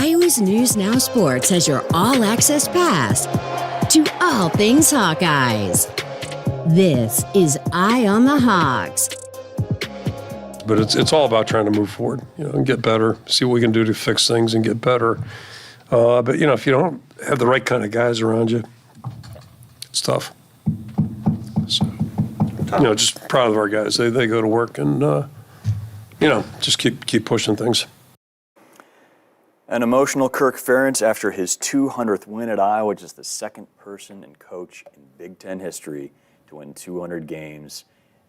Iowa's News Now Sports has your all-access pass to all things Hawkeyes. This is Eye on the Hawks. But it's all about trying to move forward, and get better, see what we can do to fix things and get better. But, if you don't have the right kind of guys around you, it's tough. So, just proud of our guys. They go to work and, just keep pushing things. An emotional Kirk Ferentz after his 200th win at Iowa, just the second person and coach in Big Ten history to win 200 games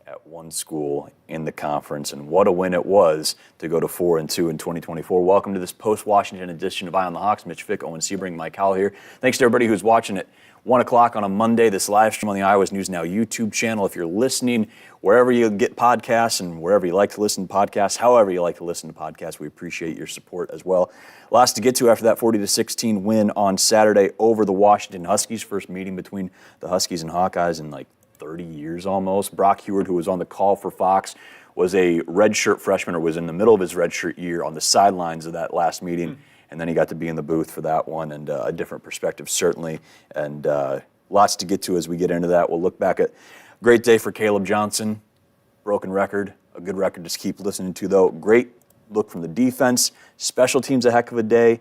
at one school in the conference. And what a win it was to go to 4-2 in 2024. Welcome to this post-Washington edition of Eye on the Hawks. Mitch Fick, Owen Sebring, Mike Howell here. Thanks to everybody who's watching at 1 o'clock on a Monday, this live stream on the Iowa's News Now YouTube channel. If you're listening wherever you get podcasts and wherever you like to listen to podcasts, however you like to listen to podcasts, we appreciate your support as well. Lots to get to after that 40-16 win on Saturday over the Washington Huskies. First meeting between the Huskies and Hawkeyes in 30 years almost. Brock Heward, who was on the call for Fox, was a redshirt freshman, or was in the middle of his redshirt year on the sidelines of that last meeting. And then he got to be in the booth for that one, and a different perspective, certainly. And lots to get to as we get into that. We'll look back at a great day for Kaleb Johnson. Broken record, a good record to keep listening to, though. Great look from the defense. Special teams, a heck of a day.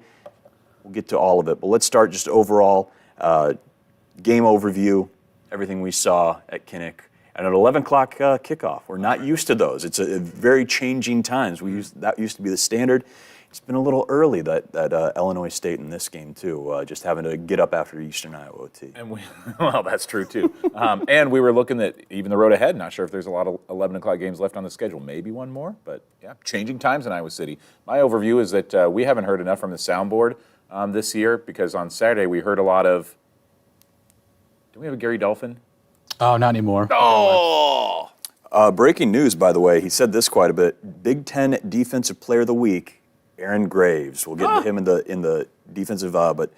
We'll get to all of it. But let's start just overall game overview, everything we saw at Kinnick. And at 11 o'clock kickoff. We're not used to those. It's a very changing times. That used to be the standard. It's been a little early that Illinois State in this game, too, just having to get up after Eastern Iowa OT. And well, that's true, too. And we were looking at even the road ahead. Not sure if there's a lot of 11 o'clock games left on the schedule. Maybe one more. But, yeah, changing times in Iowa City. My overview is that we haven't heard enough from the soundboard this year, because on Saturday we heard a lot of – do we have a Gary Dolphin? Oh, not anymore. Oh! Breaking news, by the way. He said this quite a bit. Big Ten Defensive Player of the Week, Aaron Graves. We'll get to him in the defensive, but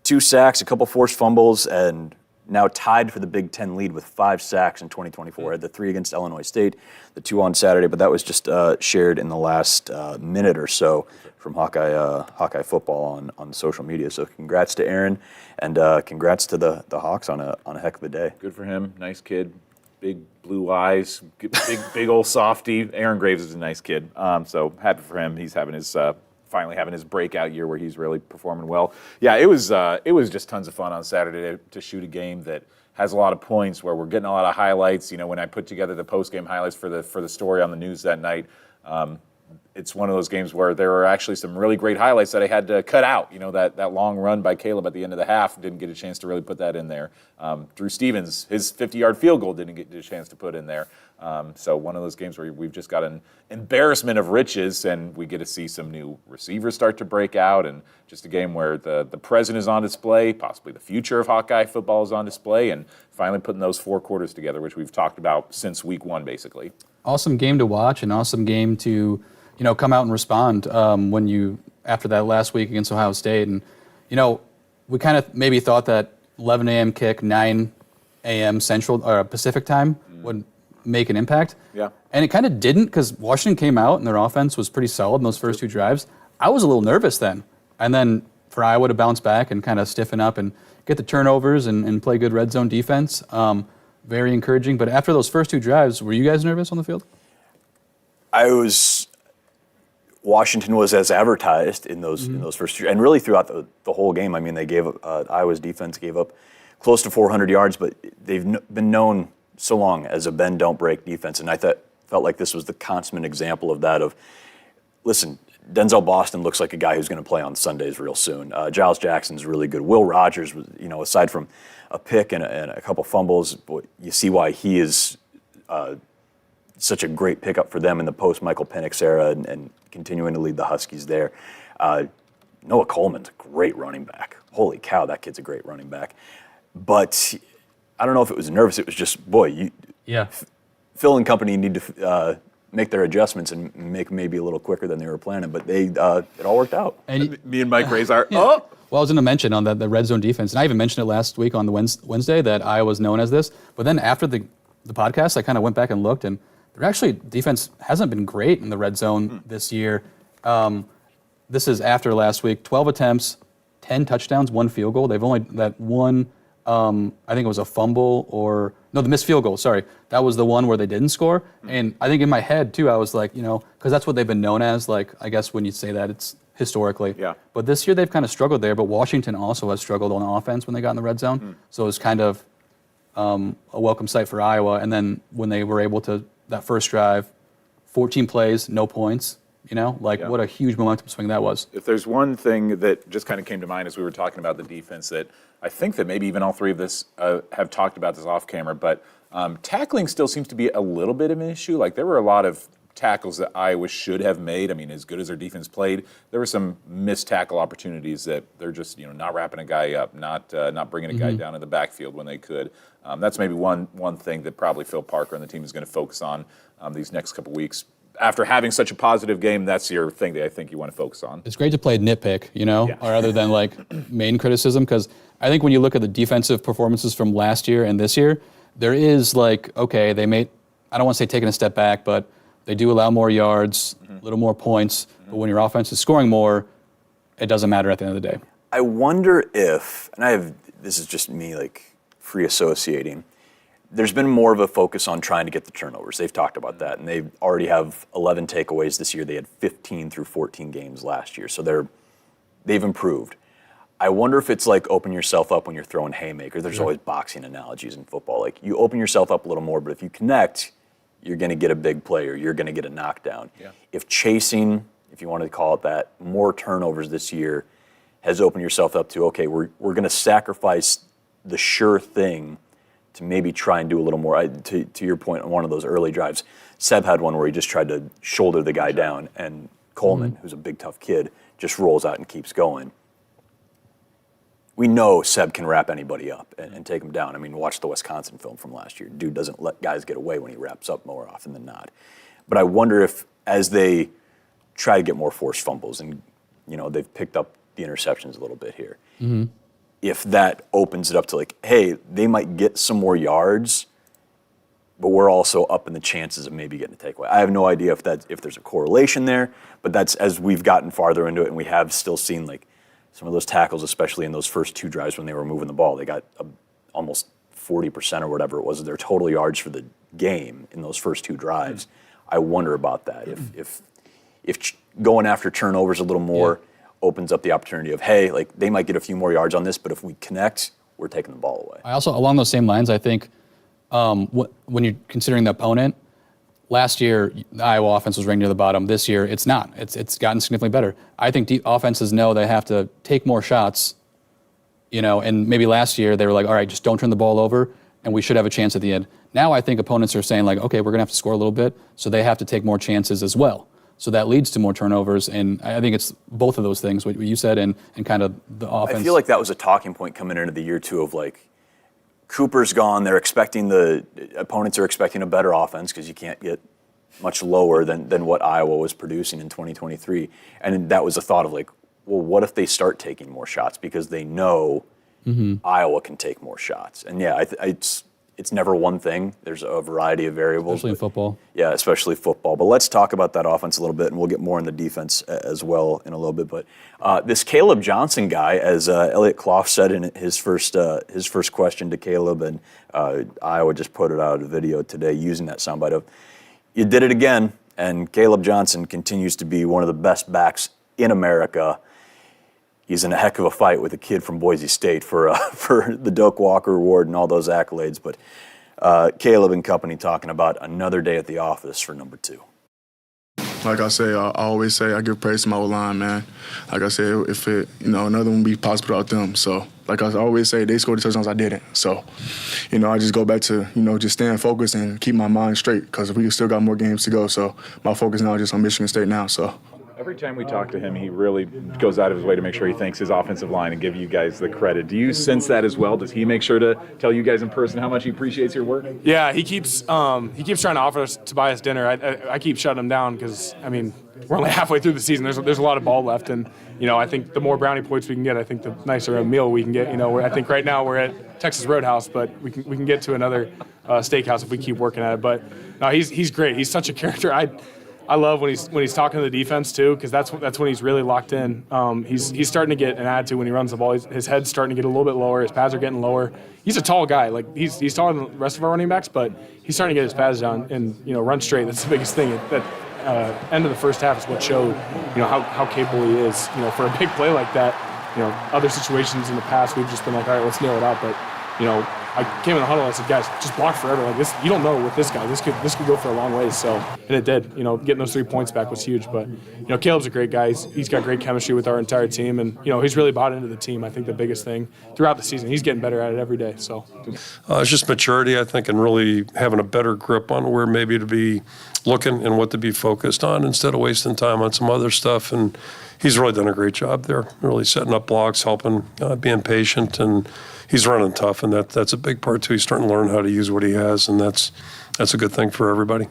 2 sacks, a couple forced fumbles, and now tied for the Big Ten lead with 5 sacks in 2024. Had the 3 against Illinois State, the 2 on Saturday, but that was just shared in the last minute or so from Hawkeye football on social media. So congrats to Aaron, and congrats to the Hawks on a heck of a day. Good for him. Nice kid. Big blue eyes. Big old softy. Aaron Graves is a nice kid. So happy for him. He's having his finally having his breakout year where he's really performing well. Yeah, it was just tons of fun on Saturday to shoot a game that has a lot of points, where we're getting a lot of highlights. When I put together the post-game highlights for the story on the news that night, it's one of those games where there were actually some really great highlights that I had to cut out. That long run by Kaleb at the end of the half, didn't get a chance to really put that in there. Drew Stevens, his 50-yard field goal, didn't get a chance to put in there. So one of those games where we've just got an embarrassment of riches, and we get to see some new receivers start to break out, and just a game where the present is on display, possibly the future of Hawkeye football is on display, and finally putting those 4 quarters together, which we've talked about since week 1, basically. Awesome game to watch, and awesome game to come out and respond after that last week against Ohio State. And, we kind of maybe thought that 11 a.m. kick, 9 a.m. Central or Pacific time would make an impact. Yeah. And it kind of didn't, because Washington came out and their offense was pretty solid in those first 2 drives. I was a little nervous then. And then for Iowa to bounce back and kind of stiffen up and get the turnovers and play good red zone defense, very encouraging. But after those first 2 drives, were you guys nervous on the field? Washington was as advertised in those first 2, and really throughout the whole game. I mean, they gave Iowa's defense gave up close to 400 yards, but they've been known so long as a bend don't break defense, and I felt like this was the consummate example of that. Listen, Denzel Boston looks like a guy who's going to play on Sundays real soon. Giles Jackson's really good. Will Rogers, aside from a pick and a couple fumbles, you see why he is such a great pickup for them in the post-Michael Penix era and continuing to lead the Huskies there. Noah Coleman's a great running back. Holy cow, that kid's a great running back. But I don't know if it was nervous. It was just, Phil and company need to make their adjustments and make maybe a little quicker than they were planning. But it all worked out. And me and Mike Rays are, Well, I was going to mention on the red zone defense, and I even mentioned it last week on the Wednesday that Iowa's known as this. But then after the podcast, I kind of went back and looked, and defense hasn't been great in the red zone this year. this is after last week, 12 attempts, 10 touchdowns, 1 field goal. They've only, that one, I think it was a fumble the missed field goal, sorry. That was the one where they didn't score. And I think in my head, too, I was like, because that's what they've been known as. Like, I guess when you say that, it's historically. Yeah. But this year they've kind of struggled there. But Washington also has struggled on offense when they got in the red zone. So it was kind of a welcome sight for Iowa. And then when they were able to, that first drive, 14 plays, no points. What a huge momentum swing that was. If there's one thing that just kind of came to mind as we were talking about the defense that I think that maybe even all three of us have talked about this off camera, but tackling still seems to be a little bit of an issue. Like there were a lot of tackles that Iowa should have made. I mean, as good as their defense played, there were some missed tackle opportunities that they're just not wrapping a guy up, not bringing a guy down in the backfield when they could. That's maybe one thing that probably Phil Parker and the team is going to focus on these next couple weeks. After having such a positive game, that's your thing that I think you want to focus on. It's great to play nitpick, or other than main criticism, because I think when you look at the defensive performances from last year and this year, there is okay, they may, I don't want to say taking a step back, but they do allow more yards, a little more points, but when your offense is scoring more, it doesn't matter at the end of the day. I wonder if, and this is just me free associating, there's been more of a focus on trying to get the turnovers. They've talked about that, and they already have 11 takeaways this year. They had 15 through 14 games last year, so they've improved. I wonder if it's open yourself up when you're throwing haymakers. There's always boxing analogies in football. You open yourself up a little more, but if you connect, you're going to get a big play or you're going to get a knockdown. Yeah. If chasing, if you want to call it that, more turnovers this year has opened yourself up to, okay, we're going to sacrifice the sure thing to maybe try and do a little more. To your point on one of those early drives, Seb had one where he just tried to shoulder the guy down, and Coleman, who's a big, tough kid, just rolls out and keeps going. We know Seb can wrap anybody up and take him down. I mean, watch the Wisconsin film from last year. Dude doesn't let guys get away when he wraps up more often than not. But I wonder if, as they try to get more forced fumbles, and they've picked up the interceptions a little bit here, if that opens it up to hey, they might get some more yards, but we're also up in the chances of maybe getting a takeaway. I have no idea if there's a correlation there, but that's as we've gotten farther into it, and we have still seen some of those tackles, especially in those first 2 drives when they were moving the ball, they got almost 40% or whatever it was of their total yards for the game in those first 2 drives. I wonder about that. If going after turnovers a little more opens up the opportunity of, hey, they might get a few more yards on this, but if we connect, we're taking the ball away. I also, along those same lines, I think when you're considering the opponent, last year the Iowa offense was ranked near the bottom. This year it's not. It's gotten significantly better. I think offenses know they have to take more shots, and maybe last year they were all right, just don't turn the ball over, and we should have a chance at the end. Now I think opponents are saying okay, we're going to have to score a little bit, so they have to take more chances as well. So that leads to more turnovers, and I think it's both of those things, what you said, and kind of the offense. I feel that was a talking point coming into the year, too, of Cooper's gone. They're expecting the opponents are expecting a better offense because you can't get much lower than what Iowa was producing in 2023. And that was a thought of well, what if they start taking more shots because they know Iowa can take more shots? And it's never one thing. There's a variety of variables. Especially in football. Yeah, especially football. But let's talk about that offense a little bit, and we'll get more in the defense as well in a little bit. But this Kaleb Johnson guy, as Elliot Clough said in his first question to Kaleb, and Iowa just put it out a video today using that soundbite of, you did it again, and Kaleb Johnson continues to be one of the best backs in America. He's in a heck of a fight with a kid from Boise State for the Doak Walker Award and all those accolades. But Kaleb and company talking about another day at the office for number 2. Like I say, I always say I give praise to my O-line, man. Like I said, if another one would be possible without them. So, like I always say, they scored the touchdowns, I didn't. So, I just go back to, just staying focused and keep my mind straight because we still got more games to go. So, my focus now is just on Michigan State now, so. Every time we talk to him, he really goes out of his way to make sure he thanks his offensive line and give you guys the credit. Do you sense that as well? Does he make sure to tell you guys in person how much he appreciates your work? Yeah, he keeps trying to offer us to buy us dinner. I keep shutting him down because, we're only halfway through the season. There's a lot of ball left, and I think the more brownie points we can get, I think the nicer a meal we can get. I think right now we're at Texas Roadhouse, but we can get to another steakhouse if we keep working at it. But no, he's great. He's such a character. I love when he's talking to the defense too, because that's when he's really locked in. He's starting to get an attitude when he runs the ball. His head's starting to get a little bit lower. His pads are getting lower. He's a tall guy. Like he's taller than the rest of our running backs, but he's starting to get his pads down and run straight. That's the biggest thing. That end of the first half is what showed how capable he is. For a big play like that. Other situations in the past we've just been like, all right, let's nail it out. But I came in the huddle and I said, guys, just block forever. Like this, you don't know with this guy. This could go for a long ways. So, and it did. Getting those 3 points back was huge. But Caleb's a great guy. He's got great chemistry with our entire team, and he's really bought into the team. I think the biggest thing throughout the season, he's getting better at it every day. So, it's just maturity, I think, and really having a better grip on where maybe to be looking and what to be focused on instead of wasting time on some other stuff. And he's really done a great job there, really setting up blocks, helping, being patient, and he's running tough, and that's a big part too. He's starting to learn how to use what he has, and that's a good thing for everybody.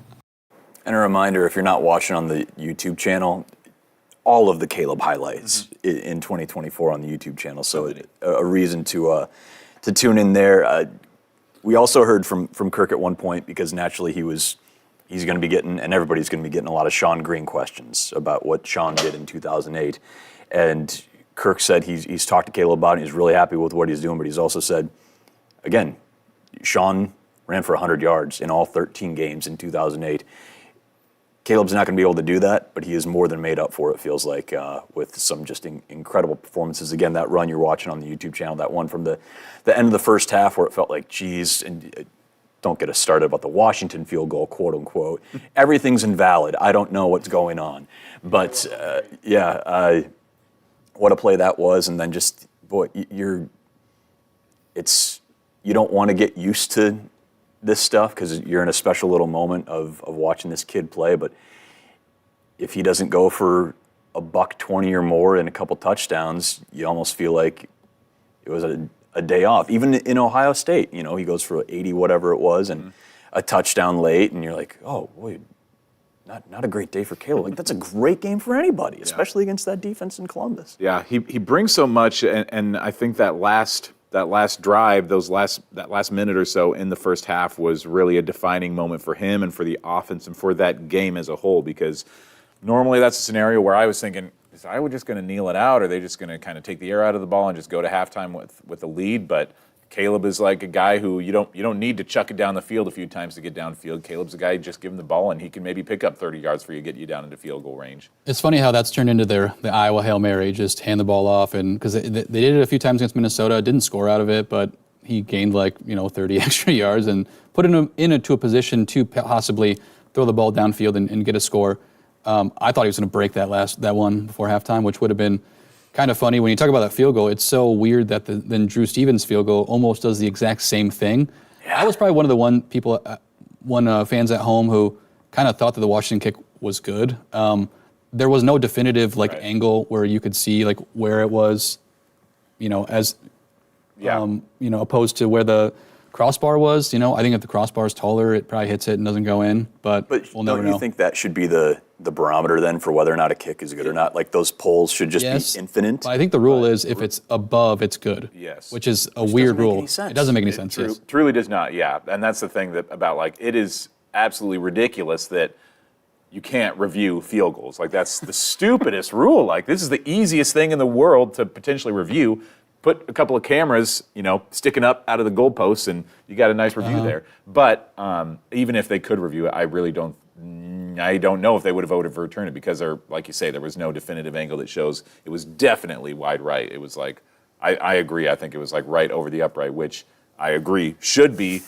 And a reminder, if you're not watching on the YouTube channel, all of the Kaleb highlights in 2024 on the YouTube channel, so a reason to tune in there. We also heard from Kirk at one point, because naturally he's going to be getting, and everybody's going to be getting, a lot of Sean Green questions about what Sean did in 2008. And Kirk said he's talked to Kaleb about it, and he's really happy with what he's doing, but he's also said, again, Sean ran for 100 yards in all 13 games in 2008. Caleb's not going to be able to do that, but he is more than made up for it, feels like, with some just incredible performances. Again, that run you're watching on the YouTube channel, that one from the end of the first half where it felt like, geez, and don't get us started about the Washington field goal, quote unquote. Everything's invalid. I don't know what's going on. But, what a play that was. And then just, boy, you don't want to get used to this stuff because you're in a special little moment of watching this kid play. But if he doesn't go for $120 or more and a couple touchdowns, you almost feel like it was a day off. Even in Ohio State, he goes for 80, whatever it was, and a touchdown late, and you're like, oh, boy, not a great day for Kaleb. Like, that's a great game for anybody, especially against that defense in Columbus. Yeah, he brings so much, and I think that last drive, that last minute or so in the first half was really a defining moment for him and for the offense and for that game as a whole, because normally that's a scenario where I was thinking, is Iowa just going to kneel it out, or are they just going to kind of take the air out of the ball and just go to halftime with a lead? But Kaleb is like a guy who you don't need to chuck it down the field a few times to get downfield. Caleb's a guy, just give him the ball and he can maybe pick up 30 yards for you, get you down into field goal range. It's funny how that's turned into the Iowa Hail Mary, just hand the ball off, and because they did it a few times against Minnesota, didn't score out of it, but he gained 30 extra yards and put him into a position to possibly throw the ball downfield and get a score. I thought he was going to break that one before halftime, which would have been kind of funny. When you talk about that field goal, it's so weird that then Drew Stevens' field goal almost does the exact same thing. Yeah. I was probably one of the fans at home who kind of thought that the Washington kick was good. There was no definitive angle where you could see where it was, opposed to where the crossbar was. I think if the crossbar is taller, it probably hits it and doesn't go in. But we'll never know. Don't you think that should be the barometer then for whether or not a kick is good or not? Like, those polls should just be infinite? But I think the rule is if it's above, it's good. Yes. Which is a weird rule. It doesn't make any sense. It truly does not, yeah. And that's the thing about it is absolutely ridiculous that you can't review field goals. That's the stupidest rule. This is the easiest thing in the world to potentially review. Put a couple of cameras, sticking up out of the goalposts, and you got a nice review there. But even if they could review it, I don't know if they would have voted for return it, because like you say, there was no definitive angle that shows it was definitely wide right. It was I agree. I think it was right over the upright, which I agree should be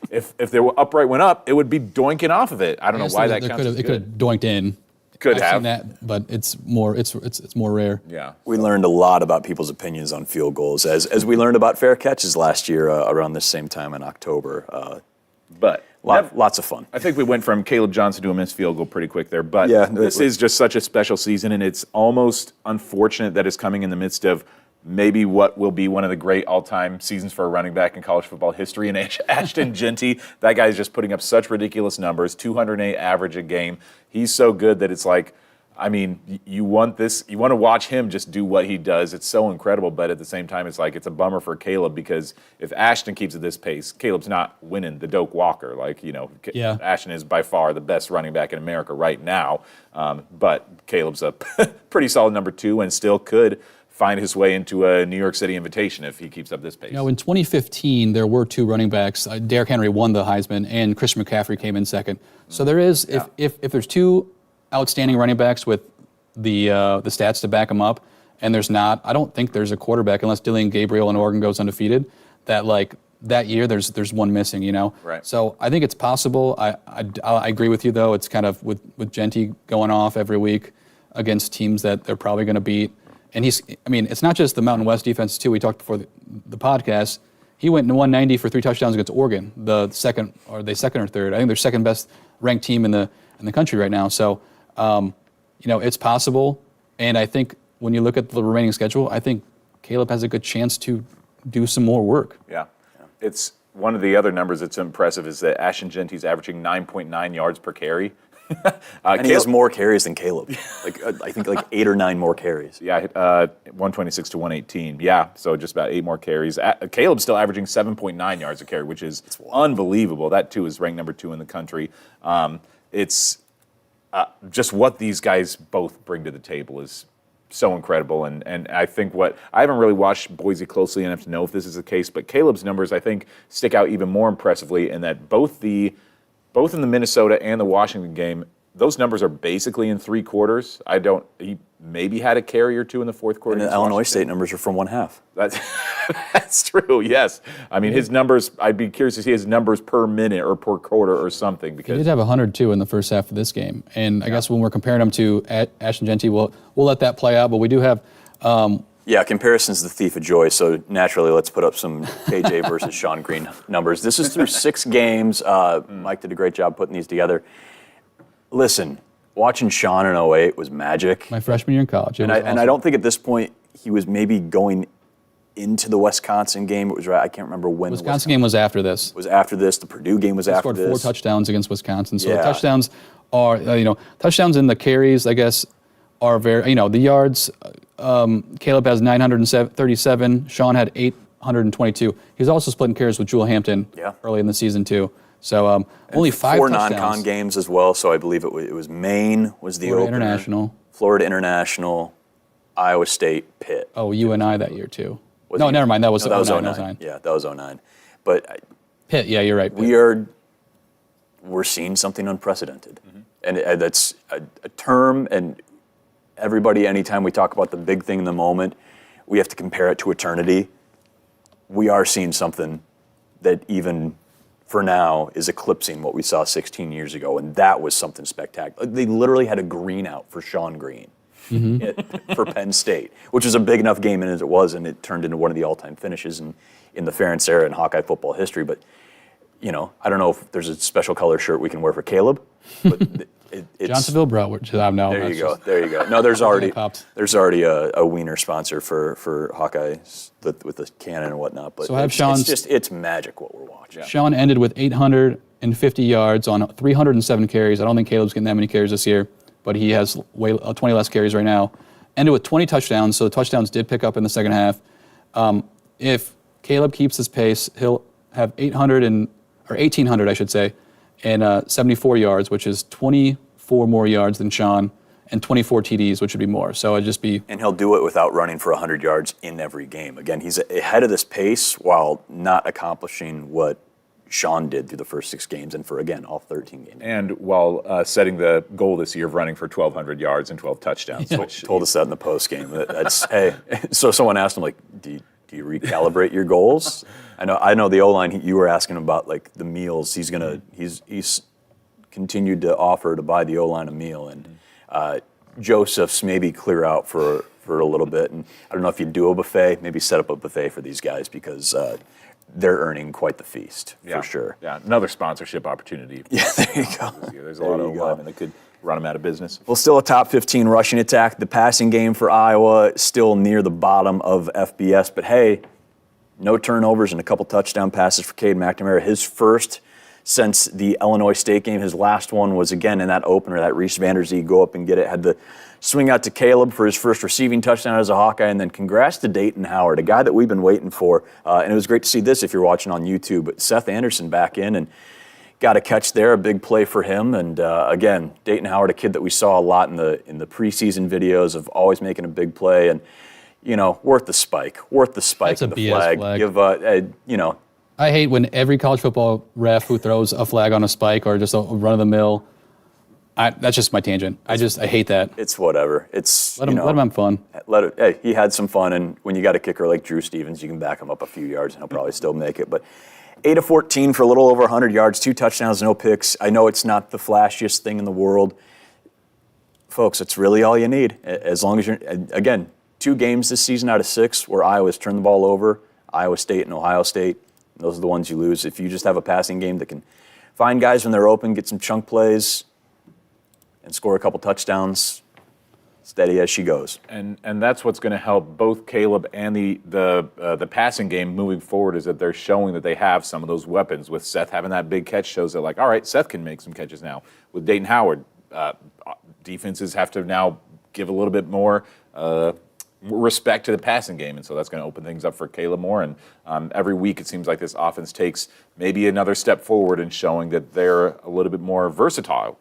if the upright went up, it would be doinking off of it. I don't know why that counts. It could have doinked in. I've seen that, but it's more rare. Yeah. We learned a lot about people's opinions on field goals, as we learned about fair catches last year around this same time in October. But lots of fun. I think we went from Kaleb Johnson to a missed field goal pretty quick there. But this is just such a special season, and it's almost unfortunate that it's coming in the midst of maybe what will be one of the great all-time seasons for a running back in college football history. And Ashton Jeanty, that guy is just putting up such ridiculous numbers, 208 average a game. He's so good that it's I mean, you want to watch him just do what he does. It's so incredible, but at the same time, it's like it's a bummer for Kaleb because if Ashton keeps at this pace, Caleb's not winning the Doak Walker. Like, Ashton is by far the best running back in America right now, but Caleb's a pretty solid number 2 and still could find his way into a New York City invitation if he keeps up this pace. In 2015, there were 2 running backs. Derrick Henry won the Heisman, and Christian McCaffrey came in second. So there is, if there's 2 outstanding running backs with the stats to back them up, and there's not, I don't think there's a quarterback, unless Dylan Gabriel in Oregon goes undefeated, that year there's one missing, Right. So I think it's possible. I agree with you, though. It's kind of with Genty going off every week against teams that they're probably going to beat. And it's not just the Mountain West defense, too. We talked before the podcast. He went 190 for 3 touchdowns against Oregon, the second or third. I think they're second best ranked team in the country right now. So, it's possible. And I think when you look at the remaining schedule, I think Kaleb has a good chance to do some more work. Yeah. It's one of the other numbers that's impressive is that Ashton Genty's averaging 9.9 yards per carry. And he has more carries than Kaleb. I think 8 or 9 more carries. Yeah, 126 to 118. Yeah, so just about 8 more carries. Caleb's still averaging 7.9 yards a carry, which is unbelievable. That, too, is ranked number 2 in the country. It's just what these guys both bring to the table is so incredible. And I think I haven't really watched Boise closely enough to know if this is the case, but Caleb's numbers, I think, stick out even more impressively in that both in the Minnesota and the Washington game, those numbers are basically in 3 quarters. He maybe had a carry or 2 in the 4th quarter. And the Illinois State numbers are from 1/2. That's true, yes. I mean, his numbers, I'd be curious to see his numbers per minute or per quarter or something. Because he did have 102 in the first half of this game. And I guess when we're comparing him to Ashton Genty, we'll let that play out. But we do have... comparison's the thief of joy, so naturally let's put up some KJ versus Sean Green numbers. This is through 6 games. Mike did a great job putting these together. Listen, watching Sean in 08 was magic. My freshman year in college. And I don't think at this point he was maybe going into the Wisconsin game. It was right. I can't remember when. Wisconsin game was after this. Was after this. The Purdue game was after this. He scored 4 touchdowns against Wisconsin. So the touchdowns are, touchdowns and the carries, I guess, are very, the yards. Kaleb has 937. Sean had 822. He was also splitting carries with Jewel Hampton early in the season, too. So only 5 4 touchdowns. non-con games as well. So I believe it was Maine was the Florida opener. International. Florida International, Iowa State, Pitt. Oh, UNI that year, too. Never mind. That was 09. Yeah, that was 09. But Pitt, yeah, you're right. Pitt. We're seeing something unprecedented. And that's a term, and everybody, anytime we talk about the big thing in the moment, we have to compare it to eternity. We are seeing something that even for now is eclipsing what we saw 16 years ago, and that was something spectacular. They literally had a green out for Sean Green for Penn State, which was a big enough game as it was, and it turned into one of the all-time finishes in the Ferentz era in Hawkeye football history. But, I don't know if there's a special color shirt we can wear for Kaleb, but it's Johnsonville Broward. No, there you go. No, there's already a wiener sponsor for Hawkeyes with the cannon and whatnot. But so it's magic what we're watching. Sean ended with 850 yards on 307 carries. I don't think Caleb's getting that many carries this year, but he has 20 less carries right now. Ended with 20 touchdowns, so the touchdowns did pick up in the second half. If Kaleb keeps his pace, he'll have 1,800, I should say, and 74 yards, which is 24 more yards than Sean, and 24 TDs, which would be more. So it'd just be... And he'll do it without running for 100 yards in every game. Again, he's ahead of this pace while not accomplishing what Sean did through the first 6 games and for, again, all 13 games. And while setting the goal this year of running for 1,200 yards and 12 touchdowns. Which told us that in the post game. Hey, so someone asked him, do you recalibrate your goals? I know the O-line you were asking about, the meals. He's continued to offer to buy the O-line a meal, and Joseph's maybe clear out for a little bit. And I don't know if you do a buffet, maybe set up a buffet for these guys because they're earning quite the feast for sure. Yeah, another sponsorship opportunity. Yeah, there you go. There's a lot of O-linemen that could run them out of business. Well, still a top 15 rushing attack. The passing game for Iowa still near the bottom of FBS, but hey, no turnovers and a couple touchdown passes for Cade McNamara. His first since the Illinois State game. His last one was, again, in that opener, that Reese Vanderzee go up and get it. Had the swing out to Kaleb for his first receiving touchdown as a Hawkeye, and then congrats to Dayton Howard, a guy that we've been waiting for. And it was great to see this if you're watching on YouTube. But Seth Anderson back in and got a catch there, a big play for him. And again, Dayton Howard, a kid that we saw a lot in the preseason videos of always making a big play, and worth the spike. That's a of the BS flag. Give I hate when every college football ref who throws a flag on a spike or just a run-of-the-mill. That's just my tangent. I hate that. It's whatever. It's let him have fun. Hey, he had some fun, and when you got a kicker like Drew Stevens, you can back him up a few yards, and he'll probably still make it. But 8 of 14 for a little over 100 yards, 2 touchdowns, no picks. I know it's not the flashiest thing in the world, folks. It's really all you need. As long as you're, again, 2 games this season out of 6 where Iowa's turned the ball over. Iowa State and Ohio State. Those are the ones you lose. If you just have a passing game that can find guys when they're open, get some chunk plays, and score a couple touchdowns, steady as she goes. And that's what's going to help both Kaleb and the passing game moving forward, is that they're showing that they have some of those weapons. With Seth having that big catch shows that, like, all right, Seth can make some catches now. With Dayton Howard, defenses have to now give a little bit more respect to the passing game, and so that's going to open things up for Kaleb more. And every week it seems like this offense takes maybe another step forward in showing that they're a little bit more versatile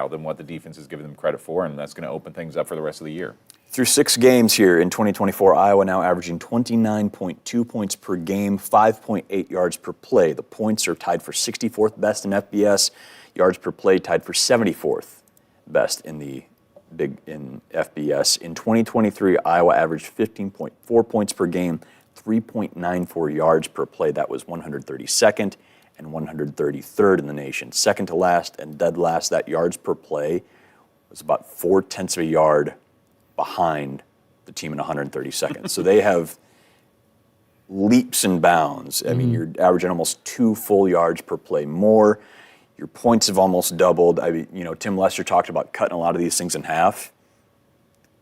than what the defense is giving them credit for, and that's going to open things up for the rest of the year. Through 6 games here in 2024, Iowa now averaging 29.2 points per game, 5.8 yards per play. The points are tied for 64th best in FBS. Yards per play tied for 74th best in FBS. In 2023, Iowa averaged 15.4 points per game, 3.94 yards per play. That was 132nd and 133rd in the nation. Second to last and dead last, that yards per play was about 0.4 of a yard behind the team in 132nd. So they have leaps and bounds. I mean, you're averaging almost 2 full yards per play more. Your points have almost doubled. I mean, Tim Lester talked about cutting a lot of these things in half.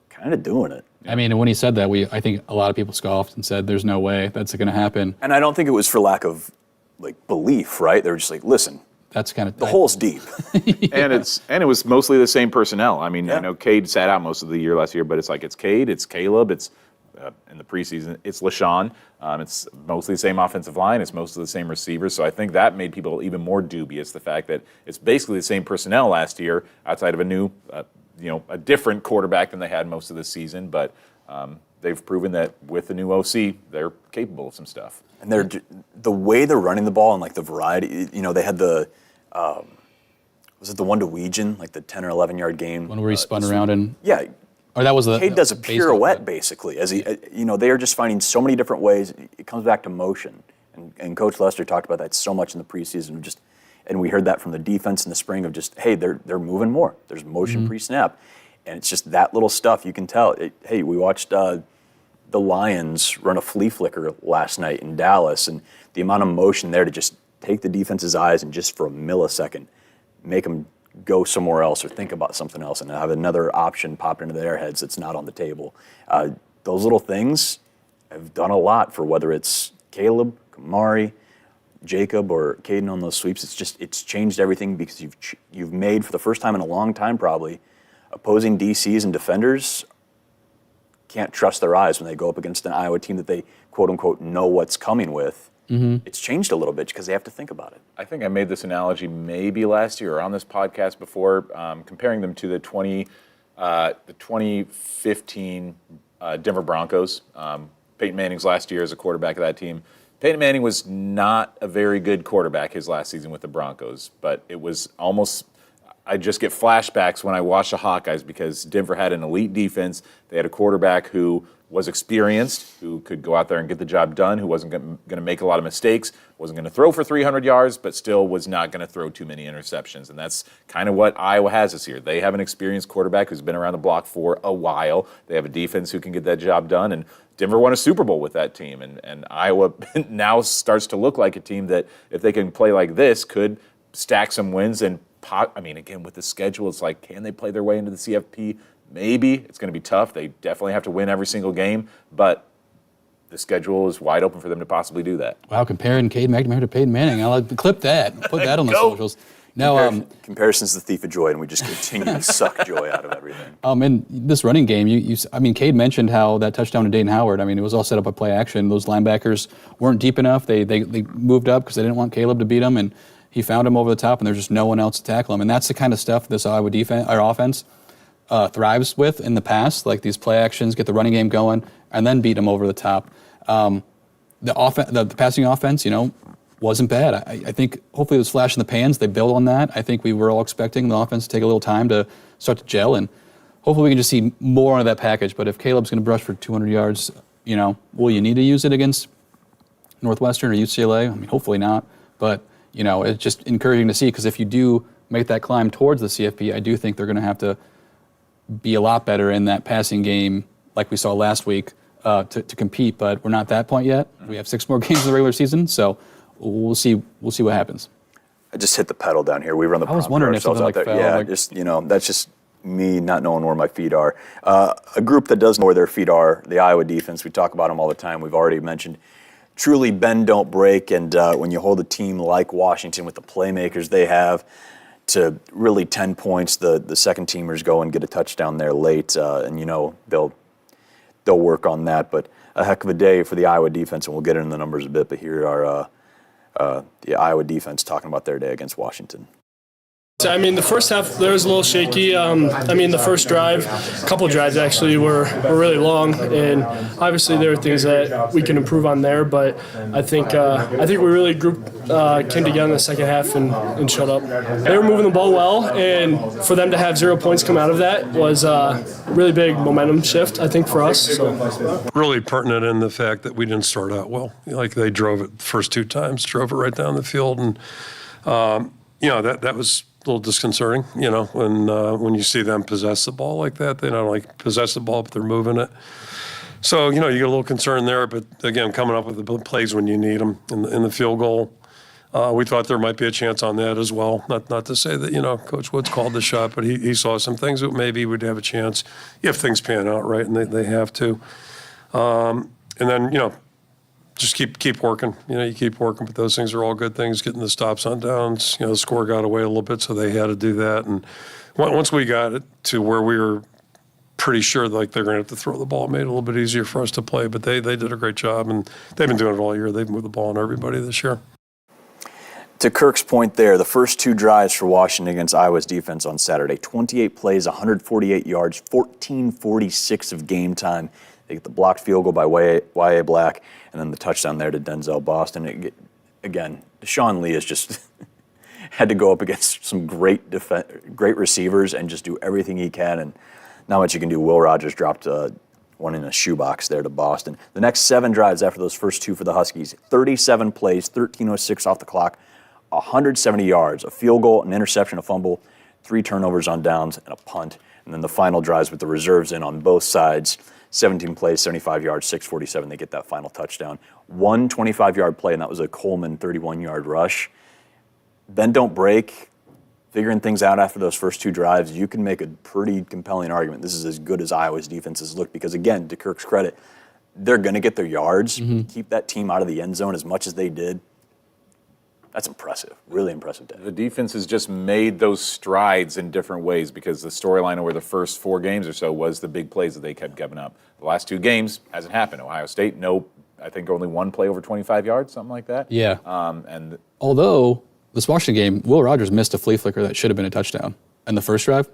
Kind of doing it. I mean, when he said that, I think a lot of people scoffed and said, "There's no way that's going to happen." And I don't think it was for lack of belief, right? They were just like, "Listen, that's kind of the hole's deep." And it was mostly the same personnel. I mean, I know Cade sat out most of the year last year, but it's Cade, it's Kaleb, it's in the preseason, it's LaShawn. It's mostly the same offensive line. It's mostly the same receivers. So I think that made people even more dubious, the fact that it's basically the same personnel last year outside of a new, a different quarterback than they had most of the season. But they've proven that with the new OC, they're capable of some stuff. And the way they're running the ball and the variety, they had the, was it the one to Weegan, the 10 or 11 yard game? One where he spun around and... Yeah. Or that was the... Cade does a pirouette, basically. As he, they are just finding so many different ways. It comes back to motion. And Coach Lester talked about that so much in the preseason. And we heard that from the defense in the spring of just, hey, they're moving more. There's motion pre-snap. And it's just that little stuff. You can tell. Hey, we watched the Lions run a flea flicker last night in Dallas. And the amount of motion there to just take the defense's eyes and just for a millisecond make them go somewhere else or think about something else and have another option pop into their heads that's not on the table. Those little things have done a lot for whether it's Kaleb, Kamari, Jacob, or Caden on those sweeps. It's changed everything because you've made, for the first time in a long time probably, opposing DCs and defenders can't trust their eyes when they go up against an Iowa team that they, quote unquote, know what's coming with. It's changed a little bit because they have to think about it. I think I made this analogy maybe last year or on this podcast before, comparing them to the 2015 Denver Broncos. Peyton Manning's last year as a quarterback of that team. Peyton Manning was not a very good quarterback his last season with the Broncos, but it was almost... I just get flashbacks when I watch the Hawkeyes because Denver had an elite defense. They had a quarterback who was experienced, who could go out there and get the job done, who wasn't going to make a lot of mistakes, wasn't going to throw for 300 yards, but still was not going to throw too many interceptions. And that's kind of what Iowa has this year. They have an experienced quarterback who's been around the block for a while. They have a defense who can get that job done. And Denver won a Super Bowl with that team. And Iowa now starts to look like a team that, if they can play like this, could stack some wins and again, with the schedule, it's can they play their way into the CFP? Maybe. It's going to be tough. They definitely have to win every single game, but the schedule is wide open for them to possibly do that. Wow, comparing Cade McNamara to Peyton Manning. I'll clip that. Put that on the socials. Now, Comparison's the thief of joy, and we just continue to suck joy out of everything. in this running game, Cade mentioned how that touchdown to Dayton Howard, it was all set up by play action. Those linebackers weren't deep enough. They moved up because they didn't want Kaleb to beat them, and he found him over the top, and there's just no one else to tackle him. And that's the kind of stuff this Iowa defense, our offense, thrives with in the past, like these play actions, get the running game going, and then beat them over the top. The passing offense, wasn't bad. I think hopefully it was flash in the pans. They built on that. I think we were all expecting the offense to take a little time to start to gel, and hopefully we can just see more of that package. But if Caleb's going to brush for 200 yards, will you need to use it against Northwestern or UCLA? Hopefully not. But, it's just encouraging to see, because if you do make that climb towards the CFP, I do think they're going to have to be a lot better in that passing game like we saw last week to compete. But we're not at that point yet. We have 6 more games in the regular season, so we'll see what happens. I just hit the pedal down here. We run the I was wondering if something like fell. Yeah, that's just me not knowing where my feet are. A group that does know where their feet are, the Iowa defense. We talk about them all the time. We've already mentioned truly bend, don't break. And when you hold a team like Washington with the playmakers they have to really 10 points, the second teamers go and get a touchdown there late, and they'll work on that. But a heck of a day for the Iowa defense, and we'll get into the numbers a bit. But here are the Iowa defense talking about their day against Washington. The first half there was a little shaky. The first drive, a couple drives actually were really long, and obviously there are things that we can improve on there. But I think we really came together in the second half and showed up. They were moving the ball well, and for them to have 0 points come out of that was a really big momentum shift, I think, for us. So. Really pertinent in the fact that we didn't start out well. Like they drove it the first 2 times, drove it right down the field, and that was a little disconcerting, when you see them possess the ball like that. They not only possess the ball, but they're moving it. So, you get a little concern there. But, again, coming up with the plays when you need them in the field goal, we thought there might be a chance on that as well. Not to say that, Coach Woods called the shot, but he saw some things that maybe would have a chance if things pan out right, and they have to. And then, just keep working. You keep working, but those things are all good things. Getting the stops on downs. The score got away a little bit, so they had to do that. And once we got it to where we were pretty sure like they're going to have to throw the ball, it made it a little bit easier for us to play. But they did a great job, and they've been doing it all year. They've moved the ball on everybody this year. To Kirk's point there, the first 2 drives for Washington against Iowa's defense on Saturday, 28 plays, 148 yards, 14:46 of game time. They get the blocked field goal by Y.A. Black, and then the touchdown there to Denzel Boston. Again, Deshaun Lee has just had to go up against some great receivers and just do everything he can, and not much you can do. Will Rogers dropped one in a shoebox there to Boston. The next 7 drives after those first 2 for the Huskies, 37 plays, 13:06 off the clock, 170 yards, a field goal, an interception, a fumble, 3 turnovers on downs, and a punt. And then the final drives with the reserves in on both sides. 17 plays, 75 yards, 6:47. They get that final touchdown. 1 25-yard play, and that was a Coleman 31-yard rush. Bend, don't break. Figuring things out after those first 2 drives, you can make a pretty compelling argument. This is as good as Iowa's defense has looked because, again, to Kirk's credit, they're going to get their yards. Keep that team out of the end zone as much as they did. That's impressive, really impressive day. The defense has just made those strides in different ways because the storyline over the first 4 games or so was the big plays that they kept giving up. The last 2 games hasn't happened. Ohio State, I think only 1 play over 25 yards, something like that. Yeah. Although this Washington game, Will Rogers missed a flea flicker that should have been a touchdown in the first drive.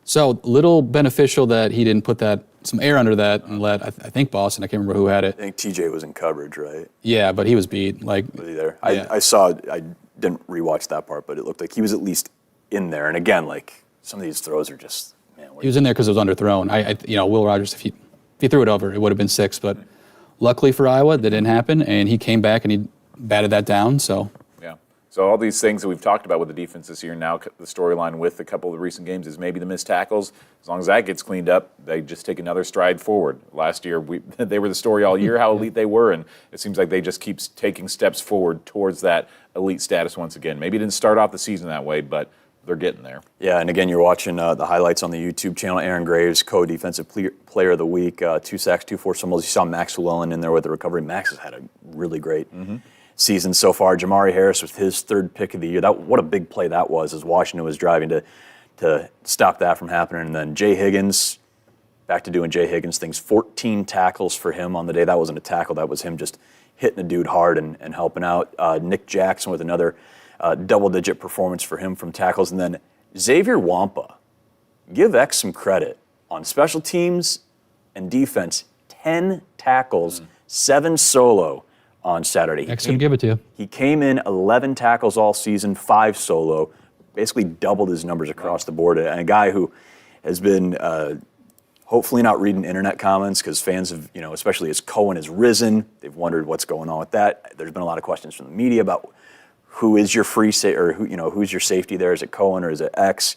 So little beneficial that he didn't put some air under that and let, I think Boston, I can't remember who had it. I think TJ was in coverage, right? Yeah, but he was beat. Was he there? Yeah. I didn't rewatch that part, but it looked like he was at least in there. And again, some of these throws are just, man. He was in there because it was underthrown. Will Rogers, if he threw it over, it would have been 6. But luckily for Iowa, that didn't happen, and he came back and he batted that down. So. So all these things that we've talked about with the defense this year, now the storyline with a couple of the recent games is maybe the missed tackles. As long as that gets cleaned up, they just take another stride forward. Last year, they were the story all year, how elite they were, and it seems like they just keep taking steps forward towards that elite status once again. Maybe it didn't start off the season that way, but they're getting there. Yeah, and again, you're watching the highlights on the YouTube channel. Aaron Graves, co-defensive player of the week, 2 sacks, 2 forced fumbles. You saw Max Llewellyn in there with the recovery. Max has had a really great season so far. Jamari Harris with his 3rd pick of the year. What a big play that was as Washington was driving to stop that from happening. And then Jay Higgins, back to doing Jay Higgins things. 14 tackles for him on the day. That wasn't a tackle. That was him just hitting a dude hard and helping out. Nick Jackson with another double-digit performance for him from tackles. And then Xavier Wampa, give X some credit on special teams and defense. 10 tackles, 7 solo on Saturday. X would give it to you. He came in 11 tackles all season, 5 solo, basically doubled his numbers across the board. And a guy who has been hopefully not reading internet comments, because fans have, especially as Cohen has risen, they've wondered what's going on with that. There's been a lot of questions from the media about who is your who's your safety there? Is it Cohen or is it X?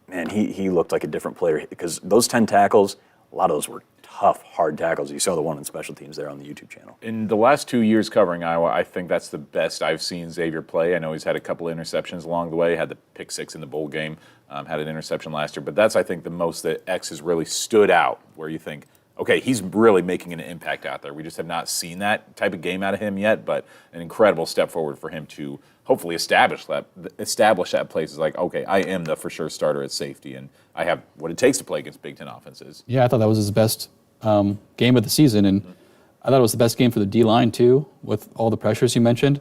Man, he looked like a different player, because those 10 tackles, a lot of those were tough, hard tackles. You saw the one on special teams there on the YouTube channel. In the last 2 years covering Iowa, I think that's the best I've seen Xavier play. I know he's had a couple of interceptions along the way, had the pick 6 in the bowl game, had an interception last year, but that's, I think, the most that X has really stood out, where you think, okay, he's really making an impact out there. We just have not seen that type of game out of him yet, but an incredible step forward for him to hopefully establish that place. Is like, okay, I am the for sure starter at safety, and I have what it takes to play against Big Ten offenses. Yeah, I thought that was his best game of the season, and I thought it was the best game for the D-line too, with all the pressures you mentioned.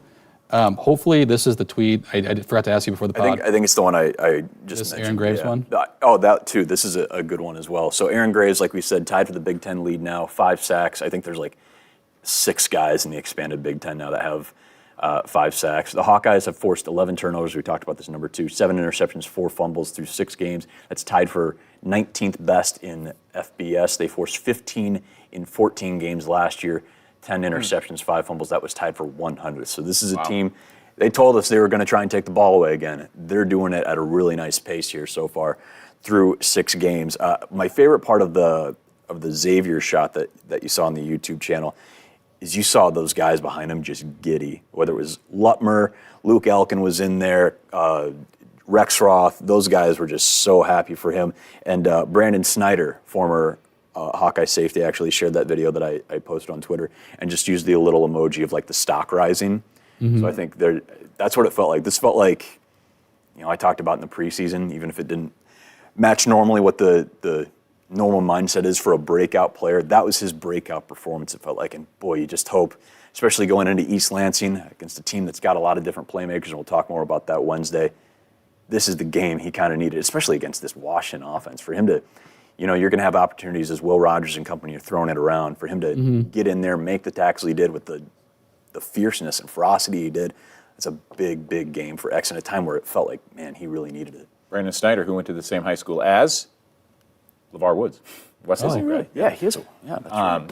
Hopefully this is the tweet. I forgot to ask you before the pod. I think it's the one I just This mentioned. Aaron Graves one? Oh, that too. This is a good one as well. So Aaron Graves, like we said, tied for the Big Ten lead now, 5 sacks. I think there's like 6 guys in the expanded Big Ten now that have 5 sacks. The Hawkeyes have forced 11 turnovers. We talked about this, number 2. 7 interceptions, 4 fumbles through 6 games. That's tied for 19th best in FBS. They forced 15 in 14 games last year. 10 interceptions, 5 fumbles. That was tied for 100. So this is a team. They told us they were going to try and take the ball away again. They're doing it at a really nice pace here so far through 6 games. My favorite part of the Xavier shot that you saw on the YouTube channel is you saw those guys behind him just giddy. Whether it was Lutmer, Luke Elkin was in there, Rexroth. Those guys were just so happy for him. And Brandon Snyder, former Hawkeye safety, actually shared that video that I posted on Twitter and just used the little emoji of like the stock rising. So I think that's what it felt like. This felt like, I talked about in the preseason, even if it didn't match normally what the normal mindset is for a breakout player. That was his breakout performance, it felt like. And boy, you just hope, especially going into East Lansing against a team that's got a lot of different playmakers, and we'll talk more about that Wednesday. This is the game he kind of needed, especially against this Washington offense, for him to, you're going to have opportunities as Will Rogers and company are throwing it around, for him to get in there, make the tackles he did with the fierceness and ferocity he did. It's a big, big game for X in a time where it felt like, man, he really needed it. Brandon Snyder, who went to the same high school as LeVar Woods. West Issac, really? right? Yeah, he is. That's right.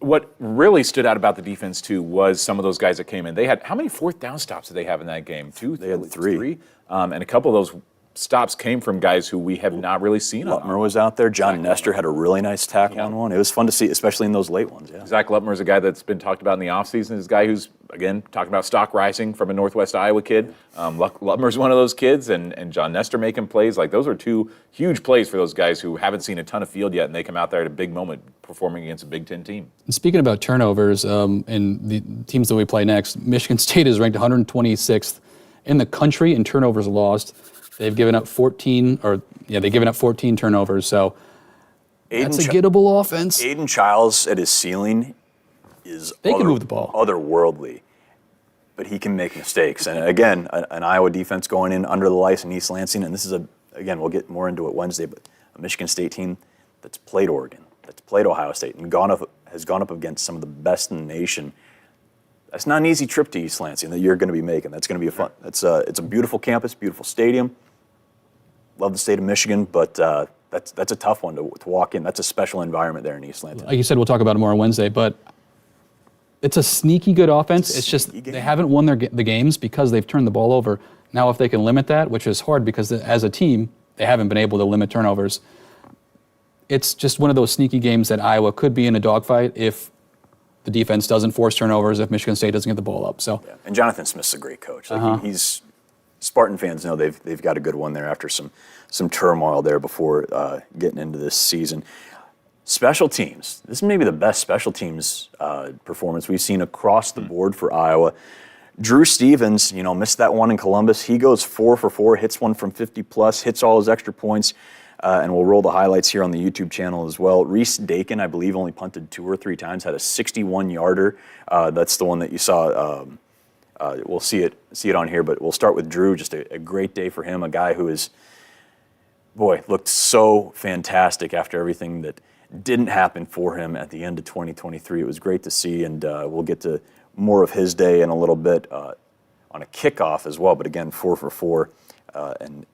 What really stood out about the defense, too, was some of those guys that came in. They had, how many 4th down stops did they have in that game? 2? They had 3. And a couple of those stops came from guys who we have not really seen. Lutmer was out there. John Nestor had a really nice tackle on one. It was fun to see, especially in those late ones. Yeah. Zach Lutmer is a guy that's been talked about in the offseason. He's a guy who's, again, talking about stock rising from a Northwest Iowa kid. Lutmer's one of those kids, and John Nestor making plays. Like, those are 2 huge plays for those guys who haven't seen a ton of field yet, and they come out there at a big moment performing against a Big Ten team. And speaking about turnovers, and the teams that we play next, Michigan State is ranked 126th in the country in turnovers lost. They've given up 14 turnovers, so that's a gettable offense. Aiden Childs at his ceiling is can move the ball. Otherworldly, but he can make mistakes. And again, an Iowa defense going in under the lights in East Lansing, and this is again, we'll get more into it Wednesday, but a Michigan State team that's played Oregon, that's played Ohio State, and has gone up against some of the best in the nation. That's not an easy trip to East Lansing that you're going to be making. That's going to be fun. It's a beautiful campus, beautiful stadium. Love the state of Michigan, but that's a tough one to walk in. That's a special environment there in East Lansing. Like you said, we'll talk about it more on Wednesday, but it's a sneaky good offense. It's just they haven't won the games because they've turned the ball over. Now, if they can limit that, which is hard because as a team, they haven't been able to limit turnovers. It's just one of those sneaky games that Iowa could be in a dogfight if the defense doesn't force turnovers, if Michigan State doesn't get the ball up. So, yeah. And Jonathan Smith's a great coach. Like he's Spartan fans know they've got a good one there after some turmoil there before getting into this season. Special teams. This is maybe the best special teams performance we've seen across the board for Iowa. Drew Stevens, missed that one in Columbus. He goes 4 for 4, hits one from 50 plus, hits all his extra points, and we'll roll the highlights here on the YouTube channel as well. Reese Dakin, I believe, only punted 2 or 3 times, had a 61-yarder. That's the one that you saw. We'll see it on here, but we'll start with Drew. Just a great day for him, a guy who looked so fantastic after everything that didn't happen for him at the end of 2023. It was great to see, and we'll get to more of his day in a little bit on a kickoff as well. But again, 4 for 4 and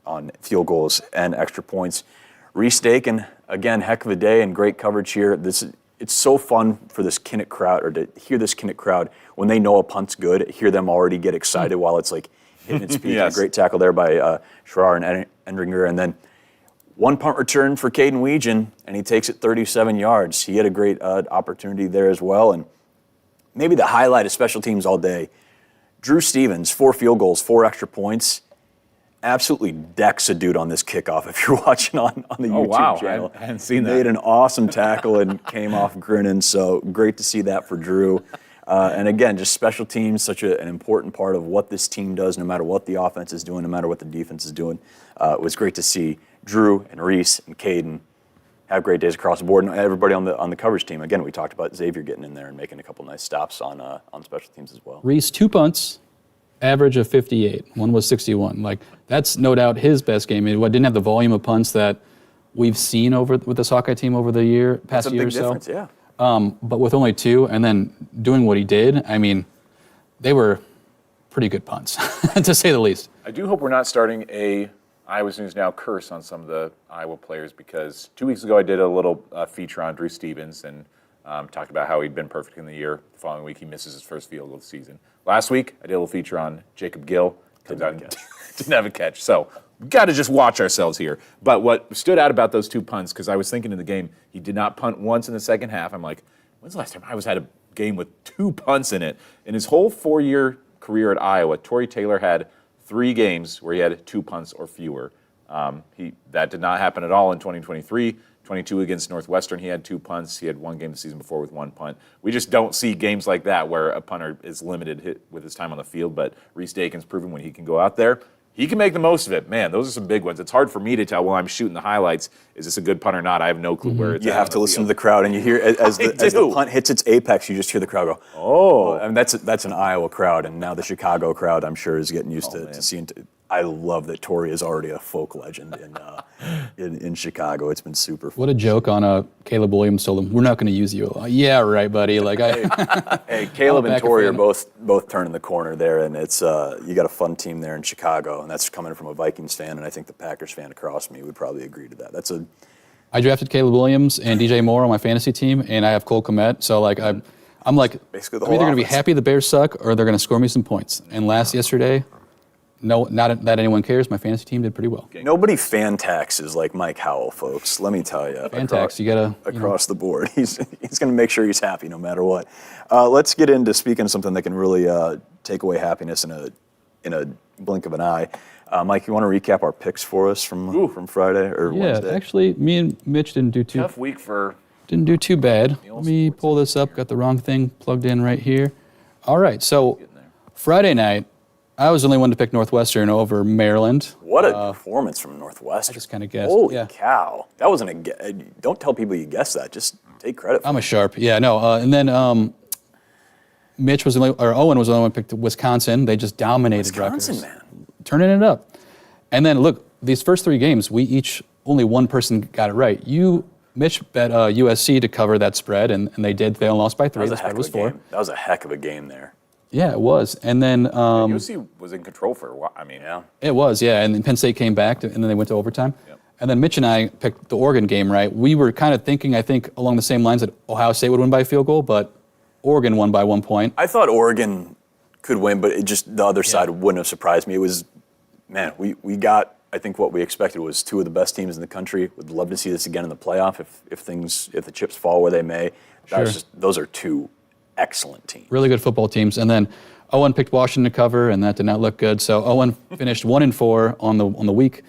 on field goals and extra points. Reese Dakin, again, heck of a day and great coverage here. It's so fun for this Kinnick crowd, or to hear this Kinnick crowd when they know a punt's good, hear them already get excited while it's like hitting its peak. Yes. A great tackle there by Schrar and Endringer, and then one punt return for Caden Weegan, and he takes it 37 yards. He had a great opportunity there as well, and maybe the highlight of special teams all day, Drew Stevens, 4 field goals, 4 extra points, absolutely decks a dude on this kickoff if you're watching on the YouTube channel. I hadn't seen that. Made an awesome tackle and came off grinning, so great to see that for Drew. And again, just special teams, such an important part of what this team does, no matter what the offense is doing, no matter what the defense is doing. It was great to see Drew and Reese and Caden have great days across the board, and everybody on the coverage team. Again, we talked about Xavier getting in there and making a couple nice stops on special teams as well. Reese, 2 punts, average of 58. One was 61. That's no doubt his best game. It didn't have the volume of punts that we've seen with this Hawkeye team over the past year or so. That's a big difference, yeah. But with only 2, and then doing what he did, they were pretty good punts, to say the least. I do hope we're not starting a Iowa News Now curse on some of the Iowa players, because 2 weeks ago I did a little feature on Drew Stevens and talked about how he'd been perfect in the year. The following week he misses his first field goal of the season. Last week I did a little feature on Jacob Gill. Turns out didn't have a catch. So we've got to just watch ourselves here. But what stood out about those 2 punts, because I was thinking in the game, he did not punt once in the second half. I'm like, when's the last time Iowa's had a game with 2 punts in it? In his whole 4-year career at Iowa, Torrey Taylor had 3 games where he had 2 punts or fewer. That did not happen at all in 2023. 22 against Northwestern, he had 2 punts. He had 1 game the season before with 1 punt. We just don't see games like that where a punter is limited with his time on the field, but Reese Dakin's proven when he can go out there, he can make the most of it. Man, those are some big ones. It's hard for me to tell while I'm shooting the highlights, is this a good punt or not? I have no clue where it's at. You have to listen to the crowd, and you hear, as the punt hits its apex, you just hear the crowd go, oh. And that's an Iowa crowd, and now the Chicago crowd, I'm sure, is getting used to seeing. I love that Torrey is already a folk legend in Chicago. It's been super fun. What a joke on Caleb Williams told him, we're not going to use you. Yeah, right, buddy. Hey, Caleb and Torrey are both turning the corner there, and it's you got a fun team there in Chicago, and that's coming from a Vikings fan, and I think the Packers fan across me would probably agree to that. I drafted Caleb Williams and DJ Moore on my fantasy team, and I have Cole Kmet, so I'm basically the I'm whole either going to be offense. happy the Bears suck or they're going to score me some points. And yesterday, no, not that anyone cares, my fantasy team did pretty well. Nobody fan taxes like Mike Howell, folks. Let me tell you. Fan tax, you got to across the board. He's going to make sure he's happy no matter what. Let's get into speaking of something that can really take away happiness in a blink of an eye. Mike, you want to recap our picks for us from Friday or Wednesday? Yeah, actually, me and Mitch didn't do Tough week for... Didn't do too bad. Let me pull this up. Got the wrong thing plugged in right here. All right, so Friday night, I was the only one to pick Northwestern over Maryland. What a performance from Northwestern. I just kind of guessed. Holy cow. That wasn't a guess. Don't tell people you guessed that. Just take credit for I'm a sharp. Yeah, no. And then Owen was the only one who picked Wisconsin. They just dominated Wisconsin, Rutgers. man. Turning it up. And then, look, these first 3 games, only one person got it right. Mitch bet USC to cover that spread, and they did. They only lost by 3. The spread was 4. That was a heck of a game there. Yeah, it was. And then USC was in control for a while. Yeah. It was, yeah. And then Penn State came back, and then they went to overtime. Yep. And then Mitch and I picked the Oregon game, right? We were kind of thinking, I think, along the same lines that Ohio State would win by a field goal, but Oregon won by 1 point. I thought Oregon could win, but the other side wouldn't have surprised me. It was, man, we got, I think what we expected was 2 of the best teams in the country. Would love to see this again in the playoff if the chips fall where they may. Sure. Those are 2 excellent teams. Really good football teams. And then Owen picked Washington to cover, and that did not look good. So Owen finished 1-4 on the week.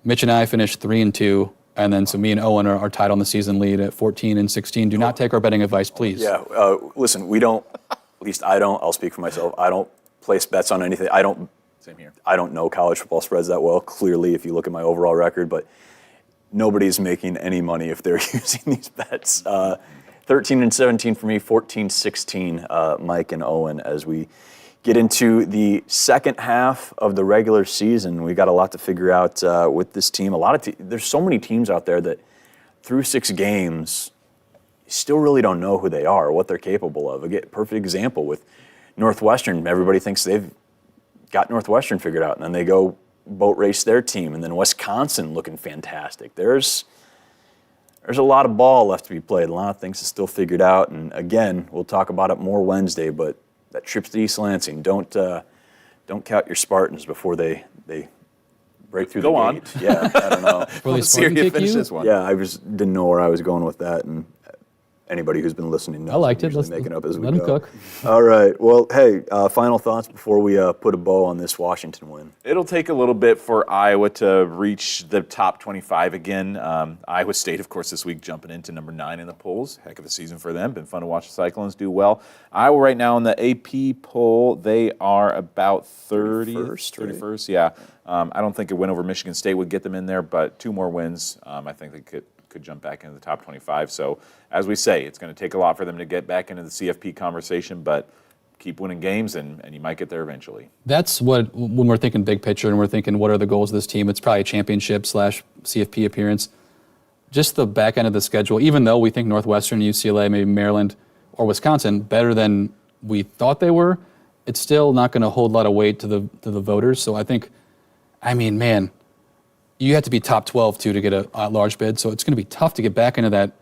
Mitch and I finished 3-2, and then so me and Owen are tied on the season lead at 14-16. Do not take our betting advice, please. Yeah, listen, we don't. At least I don't. I'll speak for myself. I don't place bets on anything. Same here. I don't know college football spreads that well. Clearly, if you look at my overall record, but nobody's making any money if they're using these bets. 13-17 for me, 14-16, Mike and Owen, as we get into the second half of the regular season. We got a lot to figure out with this team. There's so many teams out there that through 6 games, you still really don't know who they are or what they're capable of. A perfect example with Northwestern. Everybody thinks they've got Northwestern figured out, and then they go boat race their team, and then Wisconsin looking fantastic. There's a lot of ball left to be played, a lot of things to still figured out, and again, we'll talk about it more Wednesday, but that trip to East Lansing, don't count your Spartans before they break through the gate. Yeah, I don't know. Let's see if you finish this one. Yeah, I just didn't know where I was going with that, and anybody who's been listening knows I liked I'm it. usually making up as we let him go. cook. All right. Well, hey, final thoughts before we put a bow on this Washington win. It'll take a little bit for Iowa to reach the top 25 again. Iowa State, of course, this week jumping into number 9 in the polls. Heck of a season for them. Been fun to watch the Cyclones do well. Iowa right now in the AP poll, they are about 31st, yeah. I don't think a win over Michigan State would get them in there, but 2 more wins, I think they could jump back into the top 25. So, as we say, it's going to take a lot for them to get back into the CFP conversation, but keep winning games, and you might get there eventually. That's what, when we're thinking big picture and we're thinking what are the goals of this team, it's probably a championship/CFP appearance. Just the back end of the schedule, even though we think Northwestern, UCLA, maybe Maryland, or Wisconsin better than we thought they were, it's still not going to hold a lot of weight to the voters. So I think, man, you have to be top 12 too to get a large bid. So it's going to be tough to get back into that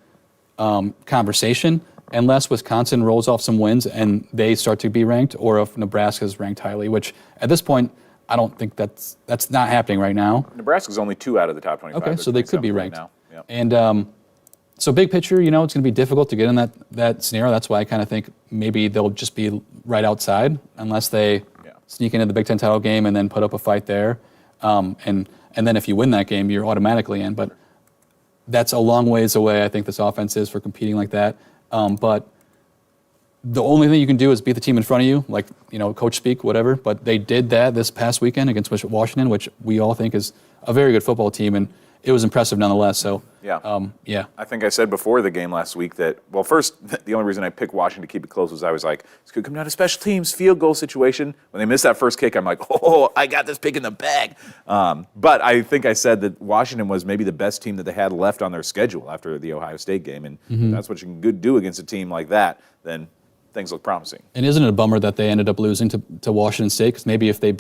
conversation unless Wisconsin rolls off some wins and they start to be ranked, or if Nebraska's ranked highly, which at this point I don't think that's not happening right now. Nebraska's only 2 out of the top 25. Okay, so they could be ranked. Right now. Yep. And so big picture, it's going to be difficult to get in that scenario. That's why I kind of think maybe they'll just be right outside unless they sneak into the Big Ten title game and then put up a fight there. And then if you win that game, you're automatically in. But that's a long ways away, I think, this offense is for competing like that. But the only thing you can do is beat the team in front of you, like, coach speak, whatever. But they did that this past weekend against Washington, which we all think is a very good football team, and it was impressive nonetheless. So, yeah. I think I said before the game last week that, well, first, the only reason I picked Washington to keep it close was I was like, this could come down to special teams, field goal situation. When they missed that first kick, I'm like, oh, I got this pick in the bag. But I think I said that Washington was maybe the best team that they had left on their schedule after the Ohio State game. And if that's what you can do against a team like that, then things look promising. And isn't it a bummer that they ended up losing to Washington State? Because maybe if they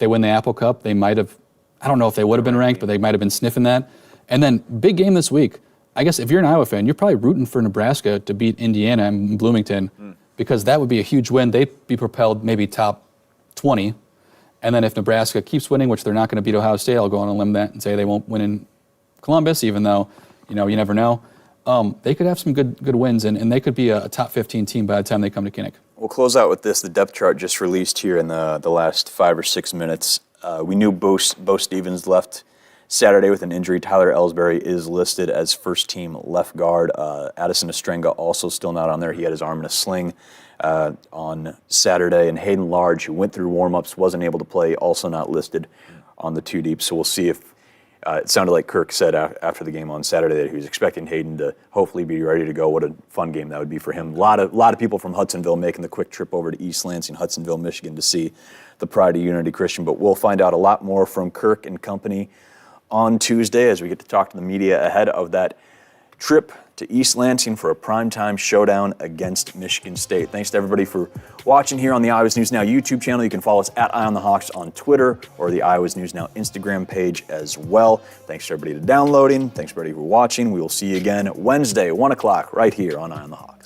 win the Apple Cup, they might have, I don't know if they would have been ranked, but they might have been sniffing that. And then big game this week. I guess if you're an Iowa fan, you're probably rooting for Nebraska to beat Indiana and Bloomington because that would be a huge win. They'd be propelled maybe top 20. And then if Nebraska keeps winning, which they're not going to beat Ohio State, I'll go on a limb that and say they won't win in Columbus, even though, you never know. They could have some good wins, and they could be a top 15 team by the time they come to Kinnick. We'll close out with this. The depth chart just released here in the last 5 or 6 minutes. We knew Bo Stevens left Saturday with an injury. Tyler Ellsbury is listed as first-team left guard. Addison Ostrenga also still not on there. He had his arm in a sling on Saturday. And Hayden Large, who went through warm-ups, wasn't able to play, also not listed on the 2 deep. So we'll see if it sounded like Kirk said after the game on Saturday that he was expecting Hayden to hopefully be ready to go. What a fun game that would be for him. A lot of people from Hudsonville making the quick trip over to East Lansing, Hudsonville, Michigan, to see the Pride of Unity Christian. But we'll find out a lot more from Kirk and company on Tuesday as we get to talk to the media ahead of that trip to East Lansing for a primetime showdown against Michigan State. Thanks to everybody for watching here on the Iowa's News Now YouTube channel. You can follow us at Eye on the Hawks on Twitter or the Iowa's News Now Instagram page as well. Thanks to everybody for downloading. Thanks everybody for watching. We will see you again Wednesday, 1 o'clock, right here on Eye on the Hawks.